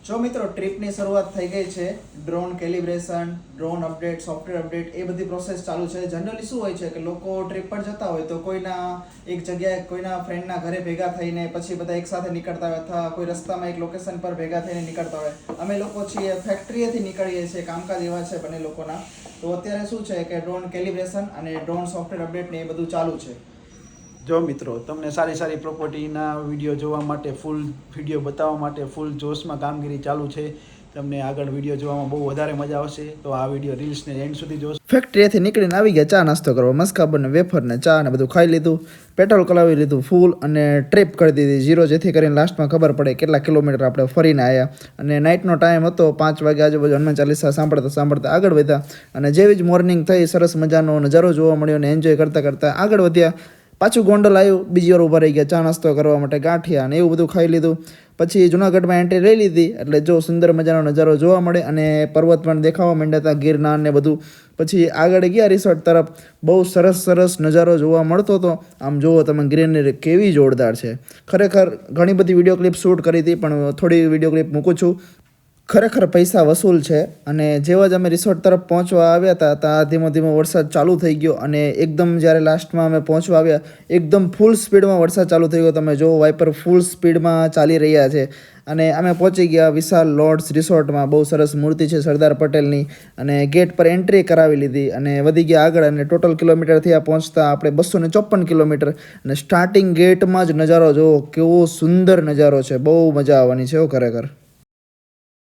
જો મિત્રો ટ્રીપની શરૂઆત થઈ ગઈ છે. Drone calibration, drone update, software update એ બધી પ્રોસેસ ચાલુ છે. જનરલી શું હોય છે કે લોકો ટ્રીપ પર જતા હોય તો કોઈના એક જગ્યાએ કોઈના ફ્રેન્ડના ઘરે ભેગા થઈને પછી બધા એકસાથે નીકળતા હોય અથવા કોઈ રસ્તામાં એક લોકેશન પર ભેગા થઈને નીકળતા હોય. અમે લોકો છીએ ફેક્ટરીએથી નીકળીએ છીએ, કામકાજ એવા છે બંને લોકોના. તો અત્યારે શું છે કે ડ્રોન કેલિબ્રેશન અને ડ્રોન સોફ્ટવેર અપડેટ ને એ બધું ચાલુ છે. જો મિત્રો, તમને સારી સારી પ્રોપર્ટીના વિડીયો જોવા માટે, ફૂલ વિડીયો બતાવવા માટે ફૂલ જોશમાં કામગીરી ચાલુ છે. તમને આગળ વિડીયો જોવામાં બહુ વધારે મજા આવશે, તો આ વિડીયો રીલ્સને એન્ડ સુધી જોશો. ફેક્ટરીએથી નીકળીને આવી ગયા ચા નાસ્તો કરવા, મસ્કાબન ને વેફર ને ચા ને બધું ખાઈ લીધું, પેટ્રોલ કલાવી લીધું ફૂલ અને ટ્રીપ કરી દીધી 0, જેથી કરીને લાસ્ટમાં ખબર પડે કેટલા કિલોમીટર આપણે ફરીને આવ્યા. અને નાઇટનો ટાઈમ હતો, 5 વાગે આજુબાજુ હનુમાન ચાલીસા સાંભળતા આગળ વધ્યા. અને જેવી જ મોર્નિંગ થઈ, સરસ મજાનો નજારો જોવા મળ્યો અને એન્જોય કરતાં આગળ વધ્યા. પાછું ગોંડલ આવ્યું, બીજી વાર ઊભા રહી ગયા ચા નાસ્તો કરવા માટે, ગાંઠિયા અને એવું બધું ખાઈ લીધું. પછી જુનાગઢમાં એન્ટ્રી લઈ લીધી, એટલે જો સુંદર મજાનો નજારો જોવા મળે અને પર્વત પણ દેખાવા માંડ્યા હતા, ગિરનાર ને બધું. પછી આગળ ગયા રિસોર્ટ તરફ, બહુ સરસ નજારો જોવા મળતો હતો. આમ જુઓ તમે, ગ્રીનરી કેવી જોરદાર છે. ખરેખર ઘણી બધી વિડીયો ક્લિપ શૂટ કરી હતી, પણ થોડી વિડીયો ક્લિપ મૂકું છું. ખરેખર પૈસા વસૂલ છે. અને જેવા જ અમે રિસોર્ટ તરફ પહોંચવા આવ્યા હતા, ત્યાં ધીમો ધીમો વરસાદ ચાલુ થઈ ગયો. અને એકદમ જ્યારે લાસ્ટમાં અમે પહોંચવા આવ્યા, એકદમ ફૂલ સ્પીડમાં વરસાદ ચાલુ થઈ ગયો. તમે જો, વાઇપર ફૂલ સ્પીડમાં ચાલી રહ્યા છે. અને અમે પહોંચી ગયા વિશાલ લોડ્સ રિસોર્ટમાં. બહુ સરસ મૂર્તિ છે સરદાર પટેલની. અને ગેટ પર એન્ટ્રી કરાવી લીધી અને વધી ગયા આગળ. અને ટોટલ કિલોમીટર થયા પહોંચતા આપણે 254 કિલોમીટર. અને સ્ટાર્ટિંગ ગેટમાં જ નજારો જુઓ, કેવો સુંદર નજારો છે. બહુ મજા આવવાની છે ખરેખર.